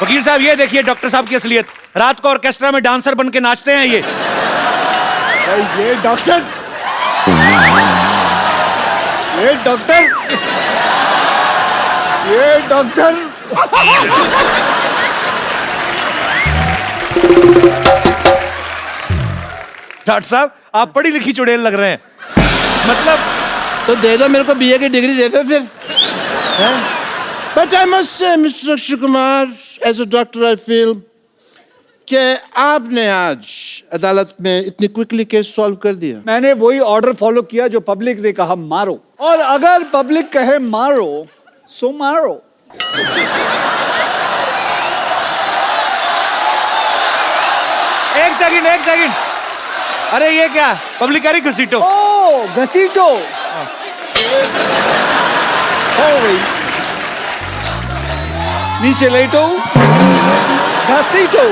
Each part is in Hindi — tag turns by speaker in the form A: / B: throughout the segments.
A: वकील साहब ये देखिए डॉक्टर साहब की असलियत, रात को ऑर्केस्ट्रा में डांसर बन के नाचते हैं ये
B: डॉक्टर, ये डॉक्टर, ये डॉक्टर।
A: डॉक्टर साहब आप पढ़ी लिखी चुड़ैल लग रहे हैं, मतलब
C: तो दे दो मेरे को बीए की डिग्री दे दो फिर। But I must say mister Akshay Kumar, as a doctor I feel कि आपने आज अदालत में इतनी क्विकली केस सॉल्व कर दिया।
B: मैंने वही ऑर्डर फॉलो किया जो पब्लिक ने कहा मारो, और अगर पब्लिक कहे मारो सो मारो।
A: एक सेकंड, अरे ये क्या पब्लिक कह रही घसीटो?
B: ओ घसीटो, सॉरी, नीचे लेटो, घसीटो।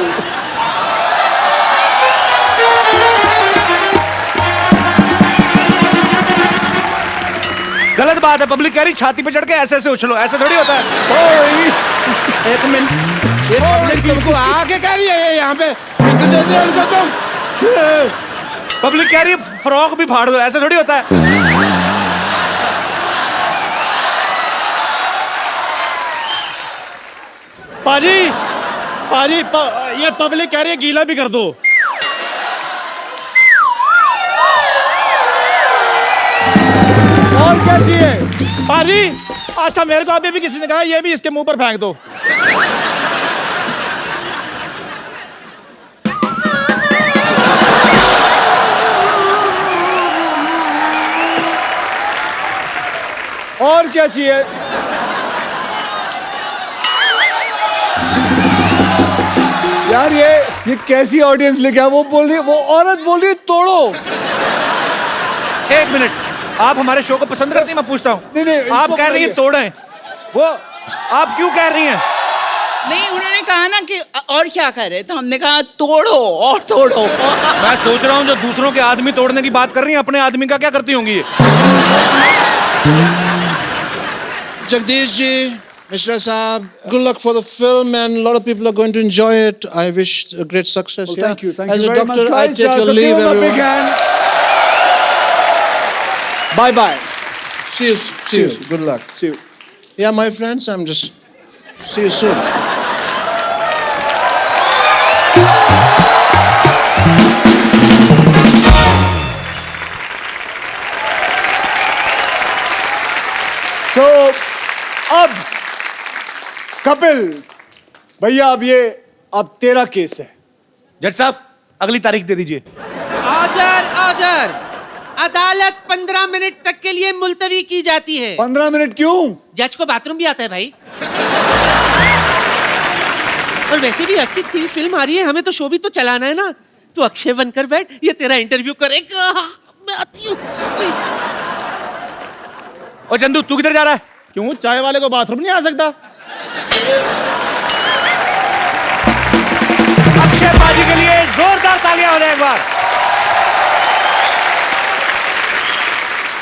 A: गलत बात है, पब्लिक कह रही छाती पे चढ़ के ऐसे ऐसे उछलो, ऐसे थोड़ी होता है।
B: सॉरी,
C: एक मिनट, ये पब्लिक तुमको आके कह रही है यहाँ पे दे दो उनको तुम।
A: पब्लिक कह रही है फ्रॉक भी फाड़ दो, ऐसे थोड़ी होता है।
D: पाजी, ये पब्लिक कह रही है गीला भी कर दो।
B: और क्या चाहिए?
D: पाजी, अच्छा मेरे को अभी भी किसी ने कहा ये भी इसके मुंह पर फेंक दो।
B: और क्या चाहिए? यार ये कैसी ऑडियंस लेके आ? वो बोल रही है, वो औरत बोल रही है तोड़ो।
A: एक मिनट, आप हमारे शो को पसंद करती हैं? मैं पूछता हूँ।
B: नहीं,
A: आप कह रही हैं तोड़ें, वो आप क्यों कह रही हैं?
E: नहीं, उन्होंने कहा ना कि और क्या करे, तो हमने कहा तोड़ो और तोड़ो।
A: मैं सोच रहा हूँ जो दूसरों के आदमी तोड़ने की बात कर रही हैं, अपने आदमी का क्या करती होंगी ये?
C: जगदीश जी, मिश्रा साहब, good luck for the film and a lot of people are going to enjoy it. I wish a great success.
B: Well,
C: Yeah.
B: thank you
C: As a
B: very
C: doctor,
B: much,
C: I
B: guys.
C: take your
B: So
C: leave,
B: give him a big
C: everyone.
B: hand. Bye bye.
C: See you. Good luck.
B: See you.
C: Yeah, my friends, I'm just see you soon.
B: So अब कपिल भैया, अब तेरा केस है।
A: जज साहब अगली तारीख दे दीजिए।
F: ऑर्डर, अदालत 15 मिनट तक के लिए मुलतवी की जाती है।
B: 15 मिनट क्यों?
F: जज को बाथरूम भी आता है भाई। और वैसे भी अक्षय तेरी फिल्म आ रही है, हमें तो शो भी तो चलाना है ना। तू अक्षय बनकर बैठ, ये तेरा इंटरव्यू करेगा। मैं आती हूँ।
A: और चंदू तू किधर जा रहा है?
D: क्यों, चाय वाले को बाथरूम नहीं आ सकता?
A: अक्षय पाजी के लिए जोरदार तालियां हो जाए एक बार।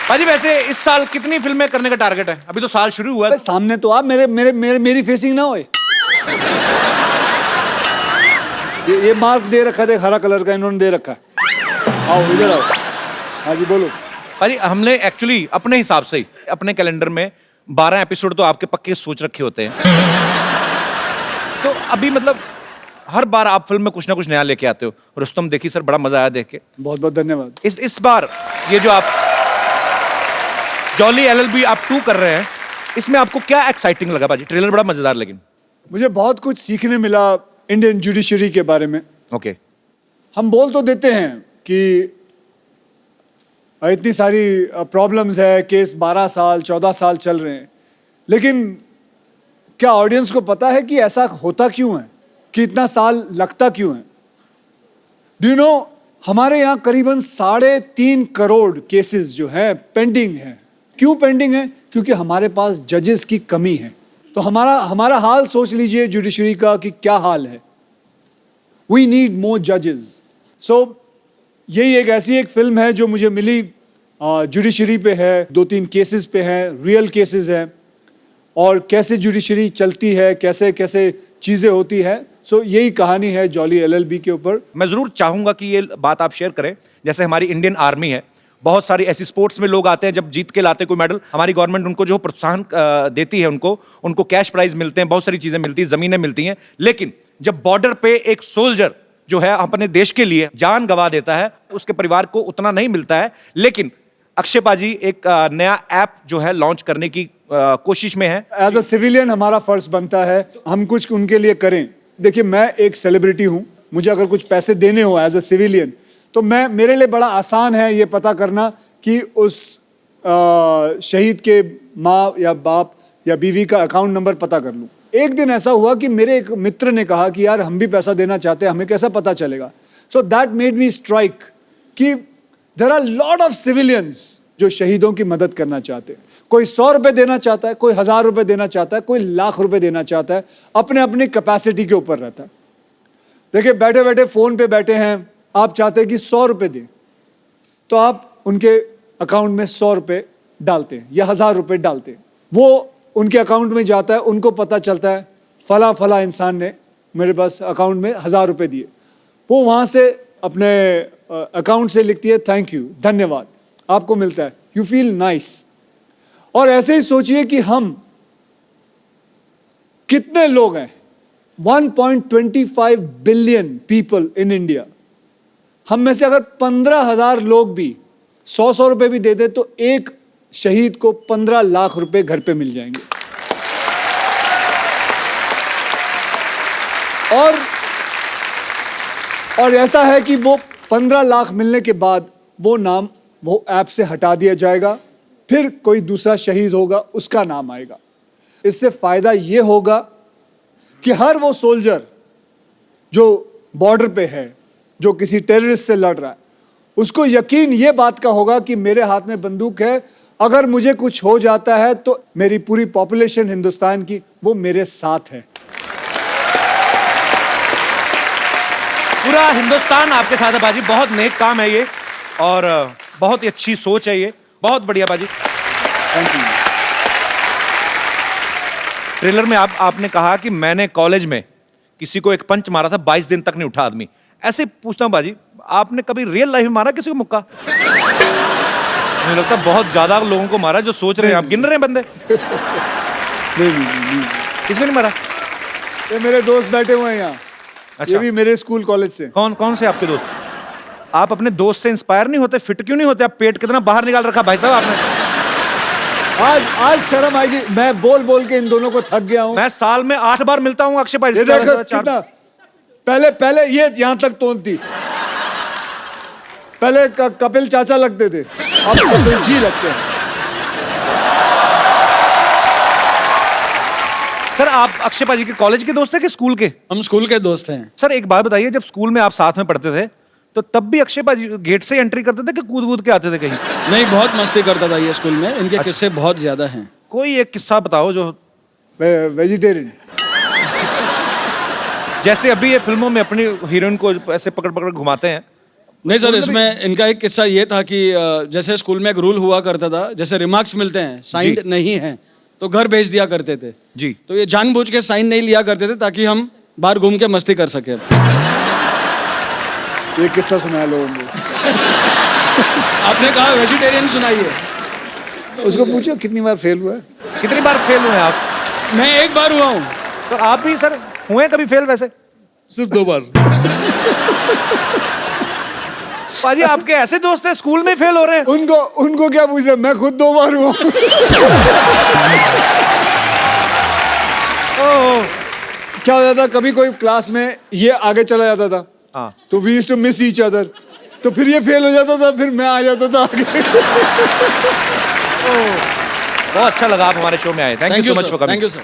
A: पाजी वैसे इस साल कितनी फिल्में करने का टारगेट है? अभी तो साल शुरू हुआ है।
B: सामने तो आप मेरी फेसिंग ना होए। ये मार्क दे रखा है, हरा कलर का इन्होंने दे रखा है। आओ इधर आओ। हाँ जी बोलो।
A: पाजी हमने एक्चुअली अपने हिसाब से ही अपने कैलेंडर में 12 एपिसोड तो आपके पक्के सोच रखे होते हैं। तो अभी मतलब हर बार आप फिल्म में कुछ ना कुछ नया लेके आते हो। रुस्तम देखी सर, बड़ा मजा आया देख के।
B: बहुत बहुत धन्यवाद।
A: इस बार ये जो आप जॉली LLB आप 2 कर रहे हैं, इसमें आपको क्या एक्साइटिंग लगा पाजी? ट्रेलर बड़ा मजेदार, लेकिन
B: मुझे बहुत कुछ सीखने मिला इंडियन जुडिशरी के बारे में।
A: ओके।
B: हम बोल तो देते हैं कि इतनी सारी प्रॉब्लम्स है, केस 12 साल 14 साल चल रहे हैं, लेकिन क्या ऑडियंस को पता है कि ऐसा होता क्यों है, कि इतना साल लगता क्यों है? डू यू नो, हमारे यहाँ करीबन 3.5 करोड़ केसेस जो हैं पेंडिंग हैं। क्यों पेंडिंग है? क्योंकि हमारे पास जजेस की कमी है। तो हमारा हाल सोच लीजिए जुडिशरी का कि क्या हाल है। वी नीड मोर जजेस। सो यही एक ऐसी फिल्म है जो मुझे मिली, जुडिशरी पे है, 2-3 केसेस पे है, रियल केसेस हैं, और कैसे जुडिशरी चलती है, कैसे कैसे चीज़ें होती हैं। सो यही कहानी है जॉली एलएलबी के ऊपर।
A: मैं जरूर चाहूंगा कि ये बात आप शेयर करें। जैसे हमारी इंडियन आर्मी है, बहुत सारी ऐसी स्पोर्ट्स में लोग आते हैं, जब जीत के लाते हैं कोई मेडल, हमारी गवर्नमेंट उनको जो प्रोत्साहन देती है, उनको कैश प्राइज मिलते हैं, बहुत सारी चीजें मिलती हैं, जमीनें मिलती हैं। लेकिन जब बॉर्डर पे एक सोल्जर जो है अपने देश के लिए जान गंवा देता है, उसके परिवार को उतना नहीं मिलता है। लेकिन अक्षय पाजी एक नया ऐप जो है लॉन्च करने की कोशिश में है।
B: एज अ सिविलियन हमारा फर्ज बनता है हम कुछ उनके लिए करें। देखिए, मैं एक सेलिब्रिटी हूं, मुझे अगर कुछ पैसे देने हो एज अ सिविलियन, तो मेरे लिए बड़ा आसान है ये पता करना कि उस शहीद के माँ या बाप या बीवी का अकाउंट नंबर पता कर लूं। एक दिन ऐसा हुआ कि मेरे एक मित्र ने कहा कि यार हम भी पैसा देना चाहते हैं, हमें कैसा पता चलेगा। So that made me strike कि there are lot of civilians जो शहीदों की मदद करना चाहते हैं। कोई 100 रुपए देना चाहता है, कोई 1000 रुपए देना चाहता है, कोई लाख रुपए देना चाहता है, अपने अपनी कैपेसिटी के ऊपर रहता है। देखिए, बैठे बैठे फोन पे बैठे हैं, आप चाहते हैं कि 100 रुपए दें, तो आप उनके अकाउंट में 100 रुपए डालते हैं या 1000 रुपए डालते हैं। वो उनके अकाउंट में जाता है, उनको पता चलता है फला फला इंसान ने मेरे पास अकाउंट में 1000 रुपए दिए। वो वहां से अपने अकाउंट से लिखती है थैंक यू, धन्यवाद, आपको मिलता है, यू फील नाइस। और ऐसे ही सोचिए कि हम कितने लोग हैं, 1.25 बिलियन पीपल इन इंडिया। हम में से अगर 15,000 लोग भी 100 रुपए भी दे दे तो एक शहीद को 15 लाख रुपए घर पे मिल जाएंगे। और ऐसा है कि वो 15 लाख मिलने के बाद वो नाम वो ऐप से हटा दिया जाएगा, फिर कोई दूसरा शहीद होगा, उसका नाम आएगा। इससे फायदा ये होगा कि हर वो सोल्जर जो बॉर्डर पे है, जो किसी टेररिस्ट से लड़ रहा है, उसको यकीन ये बात का होगा कि मेरे हाथ में बंदूक है, अगर मुझे कुछ हो जाता है तो मेरी पूरी पॉपुलेशन हिंदुस्तान की वो मेरे साथ है।
A: पूरा हिंदुस्तान आपके साथ है बाजी। बहुत नेक काम है ये और बहुत ही अच्छी सोच है ये। बहुत बढ़िया बाजी,
B: थैंक यू।
A: ट्रेलर में आपने कहा कि मैंने कॉलेज में किसी को एक पंच मारा था, 22 दिन तक नहीं उठा आदमी। ऐसे पूछता हूं बाजी, आपने कभी रियल लाइफ में मारा किसी को मुक्का? मुझे लगता है बहुत ज्यादा लोगों को मारा। जो सोच रहे हैं आप, गिन रहे हैं बंदे?
B: नहीं।
A: किसी ने नहीं मारा?
B: ये मेरे दोस्त बैठे हुए हैं यहाँ।
A: अच्छा।
B: ये भी मेरे स्कूल कॉलेज से।
A: कौन से आपके दोस्त? आप अपने दोस्त से इंस्पायर नहीं होते? फिट क्यों नहीं होते? आप पेट कितना बाहर निकाल रखा भाई साहब आपने।
B: आज शर्म आएगी, मैं बोल के इन दोनों को थक गया हूँ।
A: मैं साल में 8 बार मिलता हूँ अक्षय भाई।
B: ये देखो कितना, पहले ये यहाँ तक तोन थी। पहले कपिल चाचा लगते थे, अब कपिल जी लगते हैं।
A: सर, आप अक्षय पाजी के कॉलेज के दोस्त हैं कि स्कूल के?
G: हम स्कूल के दोस्त हैं।
A: सर, एक बात बताइए, जब स्कूल में आप साथ में पढ़ते थे तो तब भी अक्षय पाजी गेट से एंट्री करते थे कि कूद के आते थे कहीं?
G: नहीं, बहुत मस्ती करता था ये स्कूल में। इनके किस्से बहुत ज्यादा हैं।
A: कोई एक किस्सा बताओ जो।
B: वेजिटेरियन।
A: जैसे अभी ये फिल्मों में अपनी हीरोइन को ऐसे पकड़ घुमाते हैं।
G: नहीं सर, इसमें इनका एक किस्सा ये था कि जैसे स्कूल में एक रूल हुआ करता था, जैसे रिमार्क्स मिलते हैं साइंड नहीं है तो घर भेज दिया करते थे
A: जी।
G: तो ये जानबूझ के साइन नहीं लिया करते थे ताकि हम बाहर घूम के मस्ती कर सके।
B: ये किस्सा सुनाया लोगों को।
G: आपने कहा वेजिटेरियन सुनाइए।
B: उसको पूछो कितनी बार फेल हुआ है।
A: कितनी बार फेल हुए आप?
G: मैं एक बार हुआ हूँ।
A: तो आप भी सर हुए कभी फेल? वैसे
C: सिर्फ 2 बार।
A: पाजी आपके ऐसे दोस्त हैं स्कूल में फेल हो रहे हैं?
B: उनको क्या पूछ रहे, मैं खुद 2 बार हुआ। क्या हो जाता, कभी कोई क्लास में ये आगे चला जाता था,
A: हाँ,
B: तो we used to miss each other, तो फिर ये फेल हो जाता था, फिर मैं आ जाता था आगे।
A: बहुत अच्छा लगा आप हमारे शो में आए। Thank you so much for coming.
G: Thank you sir.